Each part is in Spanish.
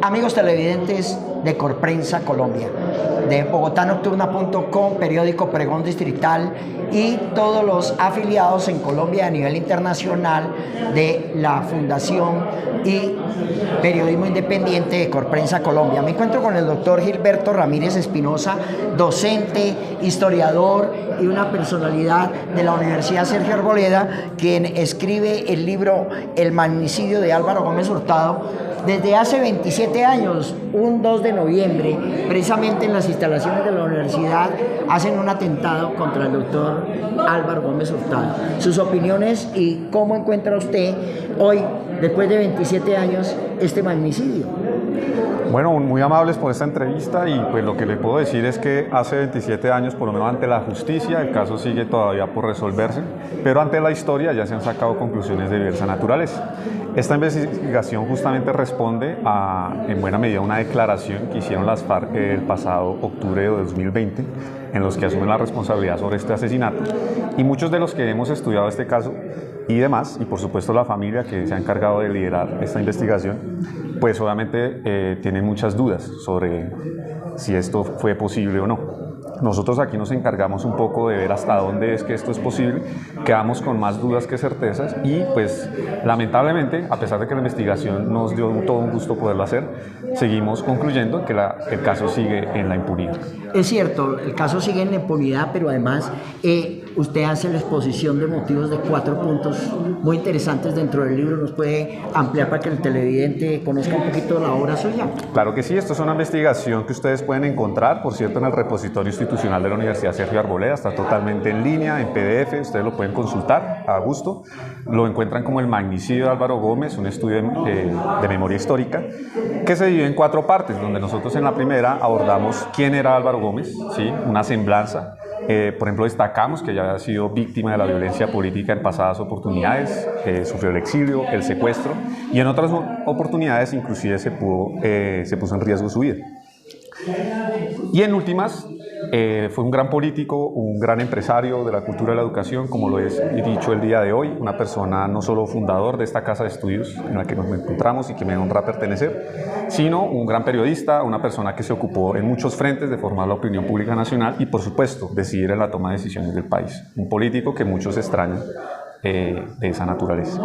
Amigos televidentes de Corprensa Colombia, de bogotanocturna.com, periódico Pregón Distrital y todos los afiliados en Colombia a nivel internacional de la Fundación y Periodismo Independiente de Corprensa Colombia. Me encuentro con el doctor Gilberto Ramírez Espinosa, docente, historiador y una personalidad de la Universidad Sergio Arboleda, quien escribe el libro El magnicidio de Álvaro Gómez Hurtado. Desde hace 27 años, un 2 de noviembre, precisamente en las instalaciones de la universidad, hacen un atentado contra el doctor Álvaro Gómez Hurtado. Sus opiniones y cómo encuentra usted hoy, después de 27 años, este magnicidio. Bueno, muy amables por esta entrevista y pues lo que le puedo decir es que hace 27 años, por lo menos ante la justicia, el caso sigue todavía por resolverse, pero ante la historia ya se han sacado conclusiones de diversa naturaleza. Esta investigación justamente responde a, en buena medida, una declaración que hicieron las FARC el pasado octubre de 2020, en los que asumen la responsabilidad sobre este asesinato. Y muchos de los que hemos estudiado este caso y demás, y por supuesto la familia que se ha encargado de liderar esta investigación, pues obviamente tienen muchas dudas sobre si esto fue posible o no. Nosotros aquí nos encargamos un poco de ver hasta dónde es que esto es posible, quedamos con más dudas que certezas y pues lamentablemente, a pesar de que la investigación nos dio todo un gusto poderlo hacer, seguimos concluyendo que el caso sigue en la impunidad. Es cierto, el caso sigue en la impunidad, pero además usted hace la exposición de motivos de 4 puntos muy interesantes dentro del libro. ¿Nos puede ampliar para que el televidente conozca un poquito la obra suya? Claro que sí, esto es una investigación que ustedes pueden encontrar, por cierto, en el repositorio institucional de la Universidad Sergio Arboleda, está totalmente en línea, en PDF, ustedes lo pueden consultar a gusto. Lo encuentran como El magnicidio de Álvaro Gómez, un estudio de memoria histórica, que se divide en 4 partes, donde nosotros en la primera abordamos quién era Álvaro Gómez, ¿sí? Una semblanza. Por ejemplo, destacamos que ya había sido víctima de la violencia política en pasadas oportunidades, sufrió el exilio, el secuestro, y en otras oportunidades inclusive se puso en riesgo su vida. Y en últimas, fue un gran político, un gran empresario de la cultura y la educación, como lo es dicho el día de hoy, una persona no solo fundador de esta casa de estudios en la que nos encontramos y que me honra pertenecer, sino un gran periodista, una persona que se ocupó en muchos frentes de formar la opinión pública nacional y, por supuesto, decidir en la toma de decisiones del país. Un político que muchos extrañan de esa naturaleza.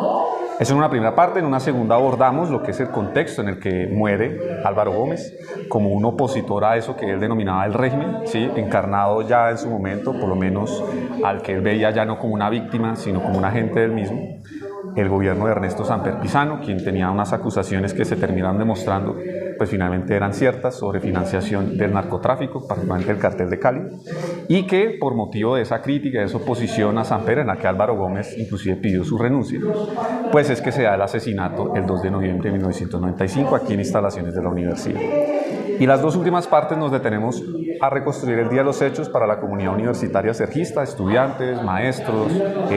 Eso en una primera parte. En una segunda abordamos lo que es el contexto en el que muere Álvaro Gómez, como un opositor a eso que él denominaba el régimen, ¿sí? Encarnado ya en su momento, por lo menos al que él veía ya no como una víctima, sino como un agente del mismo, el gobierno de Ernesto Samper Pizano, quien tenía unas acusaciones que se terminaron demostrando, pues finalmente eran ciertas, sobre financiación del narcotráfico, particularmente del cartel de Cali, y que por motivo de esa crítica, de esa oposición a Samper, en la que Álvaro Gómez inclusive pidió su renuncia, pues es que se da el asesinato el 2 de noviembre de 1995 aquí en instalaciones de la universidad. Y las 2 últimas partes nos detenemos a reconstruir el día de los hechos para la comunidad universitaria sergista, estudiantes, maestros,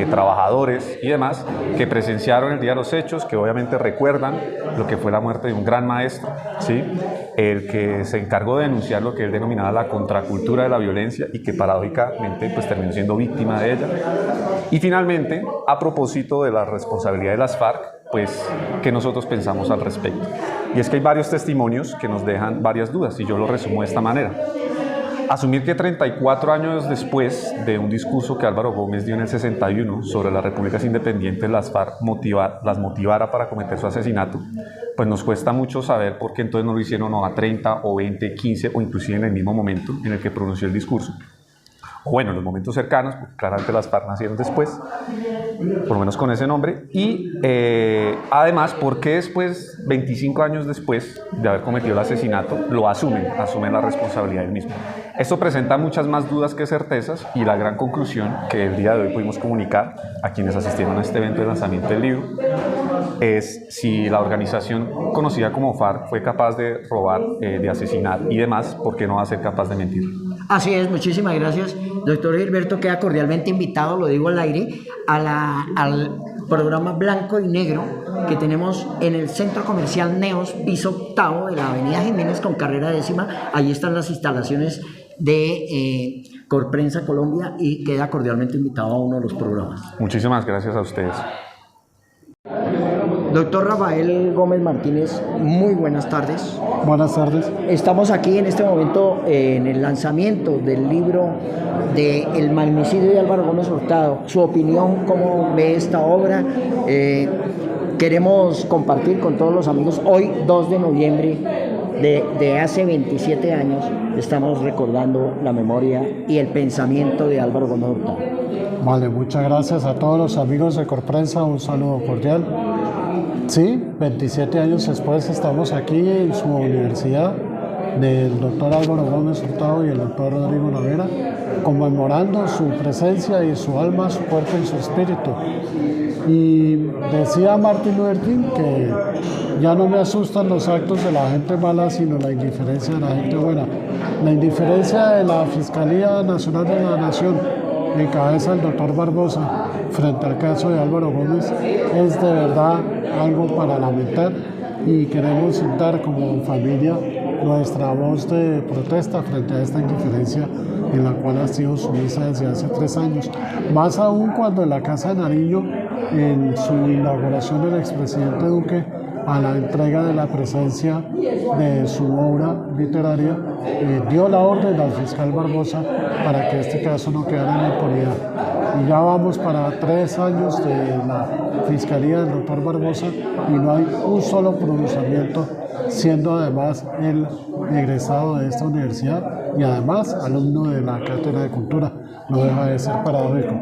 trabajadores y demás, que presenciaron el día de los hechos, que obviamente recuerdan lo que fue la muerte de un gran maestro, ¿sí? El que se encargó de denunciar lo que él denominaba la contracultura de la violencia y que paradójicamente pues terminó siendo víctima de ella. Y finalmente, a propósito de la responsabilidad de las FARC, pues, ¿qué nosotros pensamos al respecto? Y es que hay varios testimonios que nos dejan varias dudas, y yo lo resumo de esta manera. Asumir que 34 años después de un discurso que Álvaro Gómez dio en el 61 sobre las repúblicas independientes, las FARC las motivara para cometer su asesinato, pues nos cuesta mucho saber por qué entonces no lo hicieron a 30 o 20, 15 o inclusive en el mismo momento en el que pronunció el discurso. O bueno, en los momentos cercanos, porque claramente las FARC nacieron después, por lo menos con ese nombre, y además, ¿por qué después, 25 años después de haber cometido el asesinato, lo asumen la responsabilidad del mismo? Esto presenta muchas más dudas que certezas, y la gran conclusión que el día de hoy pudimos comunicar a quienes asistieron a este evento de lanzamiento del libro es si la organización conocida como FARC fue capaz de robar, de asesinar y demás, ¿por qué no va a ser capaz de mentir? Así es, muchísimas gracias. Doctor Gilberto queda cordialmente invitado, lo digo al aire, al programa Blanco y Negro que tenemos en el Centro Comercial Neos, piso 8 de la Avenida Jiménez con carrera 10ª. Allí están las instalaciones de Corprensa Colombia y queda cordialmente invitado a uno de los programas. Muchísimas gracias a ustedes. Doctor Rafael Gómez Martínez, muy buenas tardes. Buenas tardes. Estamos aquí en este momento en el lanzamiento del libro de El magnicidio de Álvaro Gómez Hurtado. Su opinión, cómo ve esta obra. Queremos compartir con todos los amigos. Hoy, 2 de noviembre de hace 27 años, estamos recordando la memoria y el pensamiento de Álvaro Gómez Hurtado. Vale, muchas gracias a todos los amigos de Corprensa, un saludo cordial. Sí, 27 años después estamos aquí en su universidad del doctor Álvaro Gómez Hurtado y el doctor Rodrigo Navera, conmemorando su presencia y su alma, su cuerpo y su espíritu. Y decía Martin Luther King que ya no me asustan los actos de la gente mala, sino la indiferencia de la gente buena. La indiferencia de la Fiscalía Nacional de la Nación, en cabeza del doctor Barbosa, frente al caso de Álvaro Gómez, es de verdad algo para lamentar, y queremos dar como familia nuestra voz de protesta frente a esta indiferencia en la cual ha sido sumisa desde hace 3 años. Más aún cuando en la Casa de Nariño, en su inauguración, el expresidente Duque, a la entrega de la presencia de su obra literaria, dio la orden al fiscal Barbosa para que este caso no quedara en impunidad. Y ya vamos para 3 años de la Fiscalía del doctor Barbosa y no hay un solo pronunciamiento, siendo además él egresado de esta universidad y además alumno de la Cátedra de Cultura. No deja de ser paradójico.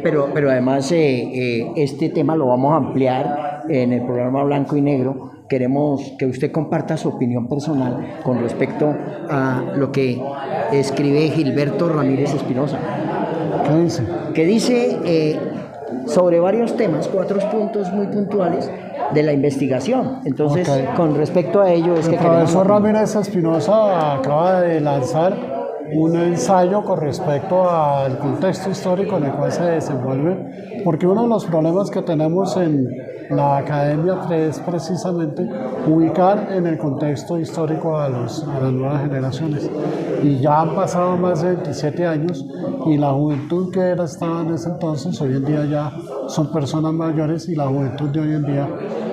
Pero además este tema lo vamos a ampliar en el programa Blanco y Negro. Queremos que usted comparta su opinión personal con respecto a lo que escribe Gilberto Ramírez Espinosa. ¿Qué dice? Que dice sobre varios temas, 4 puntos muy puntuales de la investigación. Entonces, Okay. Con respecto a ello es el que profesor Ramírez Espinosa acaba de lanzar un ensayo con respecto al contexto histórico en el cual se desenvuelve, porque uno de los problemas que tenemos en la academia es precisamente ubicar en el contexto histórico a las nuevas generaciones. Y ya han pasado más de 27 años y la juventud que estaba en ese entonces, hoy en día ya son personas mayores, y la juventud de hoy en día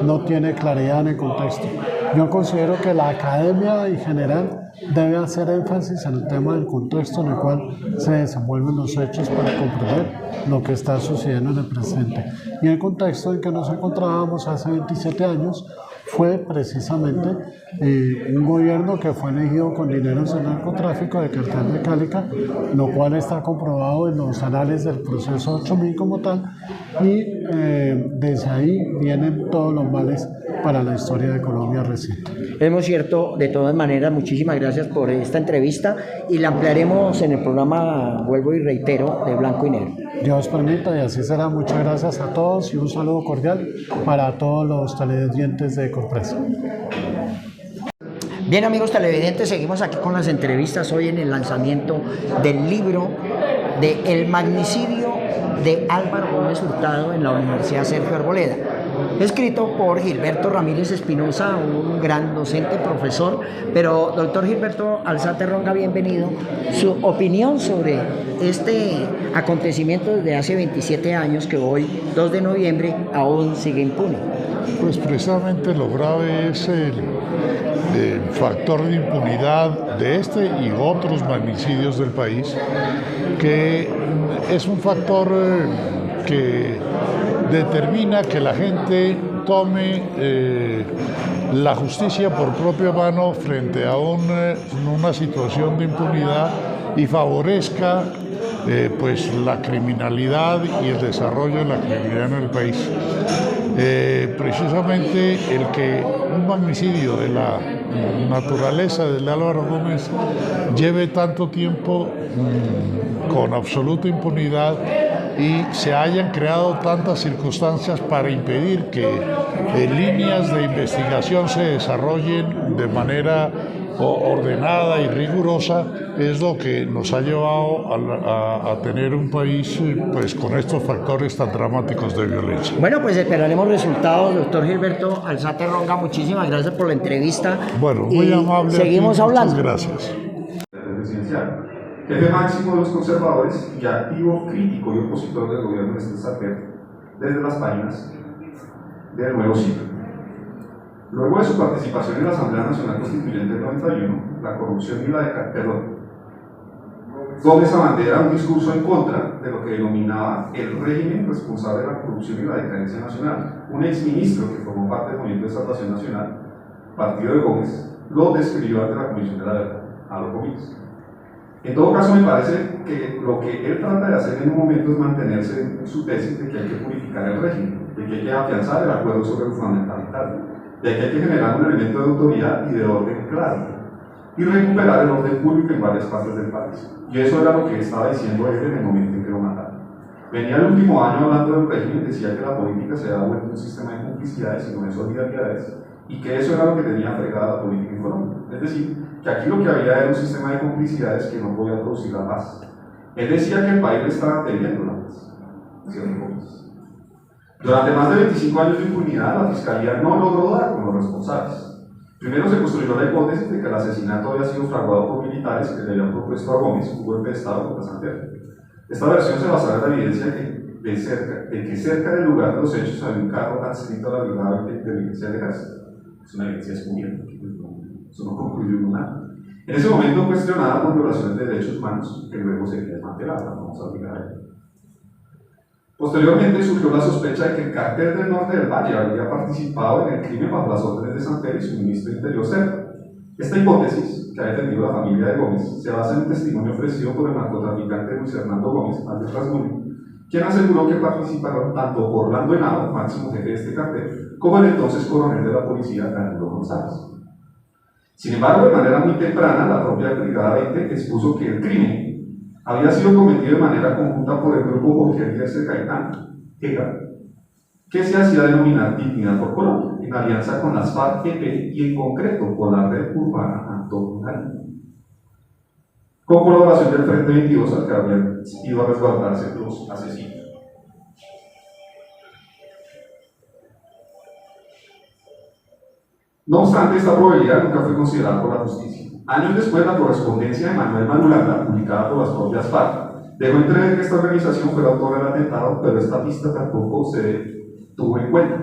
no tiene claridad en el contexto. Yo considero que la academia en general debe hacer énfasis en el tema del contexto en el cual se desenvuelven los hechos para comprender lo que está sucediendo en el presente. Y el contexto en que nos encontrábamos hace 27 años fue precisamente un gobierno que fue elegido con dineros del narcotráfico, de cartel de Cálica, lo cual está comprobado en los anales del proceso 8000 como tal, y desde ahí vienen todos los males para la historia de Colombia reciente. Es muy cierto. De todas maneras, muchísimas gracias por esta entrevista y la ampliaremos en el programa, vuelvo y reitero, de Blanco y Negro. Dios permita, y así será. Muchas gracias a todos y un saludo cordial para todos los televidentes de Corprensa. Bien, amigos televidentes, seguimos aquí con las entrevistas hoy en el lanzamiento del libro de El magnicidio de Álvaro Gómez Hurtado en la Universidad Sergio Arboleda, escrito por Gilberto Ramírez Espinosa, un gran docente, profesor. Pero, doctor Gilberto Alzate Ronga, bienvenido. Su opinión sobre este acontecimiento desde hace 27 años, que hoy, 2 de noviembre, aún sigue impune. Pues precisamente lo grave es el factor de impunidad de este y otros magnicidios del país, que es un factor que determina que la gente tome la justicia por propia mano frente a una situación de impunidad y favorezca pues la criminalidad y el desarrollo de la criminalidad en el país. Precisamente el que un magnicidio de la naturaleza de Álvaro Gómez lleve tanto tiempo con absoluta impunidad y se hayan creado tantas circunstancias para impedir que líneas de investigación se desarrollen de manera ordenada y rigurosa, es lo que nos ha llevado a tener un país pues con estos factores tan dramáticos de violencia. Bueno, pues esperaremos resultados, doctor Gilberto Alzate Ronga. Muchísimas gracias por la entrevista. Bueno, muy amable. Seguimos hablando. Muchas gracias. Presidencial. Jefe máximo de los conservadores y activo crítico y opositor del gobierno de Santander desde las páginas del Nuevo Siglo. Luego de su participación en la Asamblea Nacional Constituyente del 91, la corrupción y la Gómez abandera un discurso en contra de lo que denominaba el régimen responsable de la corrupción y la decadencia nacional. Un exministro que formó parte del Movimiento de Salvación Nacional, partido de Gómez, lo describió ante la Comisión de la Verdad, a los comillas. En todo caso, me parece que lo que él trata de hacer en un momento es mantenerse en su tesis de que hay que purificar el régimen, de que hay que afianzar el acuerdo sobre el fundamental, de que hay que generar un elemento de autoridad y de orden claro, y recuperar el orden público en varias partes del país. Y eso era lo que estaba diciendo él en el momento en que lo mataron. Venía el último año hablando del régimen, decía que la política se había vuelto un sistema de complicidades y con eso solidaridades, y que eso era lo que tenía fregada la política en Colombia. Es decir, que aquí lo que había era un sistema de complicidades que no podía producir la paz. Él decía que el país le estaba teniendo la paz. Durante más de 25 años de impunidad, la Fiscalía no logró dar con los responsables. Primero se construyó la hipótesis de que el asesinato había sido fraguado por militares que le habían propuesto a Gómez un golpe de Estado contra Santiago. Esta versión se basaba en la evidencia de que cerca del lugar de los hechos había un carro adscrito a la brigada de inteligencia del ejército. Es una evidencia descubierta, eso no concluyó en nada. En ese momento cuestionada por violaciones de derechos humanos, que luego sería desmantelada, la famosa brigada. Posteriormente surgió la sospecha de que el cartel del norte del Valle había participado en el crimen bajo las órdenes de Santer y su ministro de Interior Serpa. Esta hipótesis, que ha defendido la familia de Gómez, se basa en un testimonio ofrecido por el narcotraficante Luis Hernando Gómez, alias Rasmussen, quien aseguró que participaron tanto Orlando Henao, máximo jefe de este cartel, como el entonces coronel de la policía, Danilo González. Sin embargo, de manera muy temprana, la propia Brigada 20 expuso que el crimen había sido cometido de manera conjunta por el grupo Jorge Eliezer Gaitán, EGA, que se hacía denominar Dignidad por Colombia, en alianza con las FARC-EP y en concreto con la red urbana Antonio Nariño, con colaboración del Frente 22 al que habían ido a resguardarse los asesinos. No obstante, esta probabilidad nunca fue considerada por la justicia. Años después, la correspondencia de Manuel Marulanda, publicada por las propias FARC, dejó entrever que esta organización fue la autora del atentado, pero esta pista tampoco se tuvo en cuenta.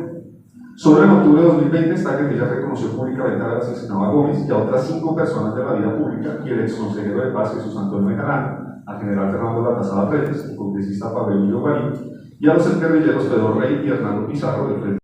Solo en octubre de 2020, esta guerrilla reconoció públicamente haber asesinado a Gómez y a otras 5 personas de la vida pública y el exconsejero de Paz, Jesús Antonio Bejarano, al general Fernando Latazada Pérez, el congresista Pablo Emilio Guarín, y a los exguerrilleros Pedro Rey y Hernando Pizarro del Frente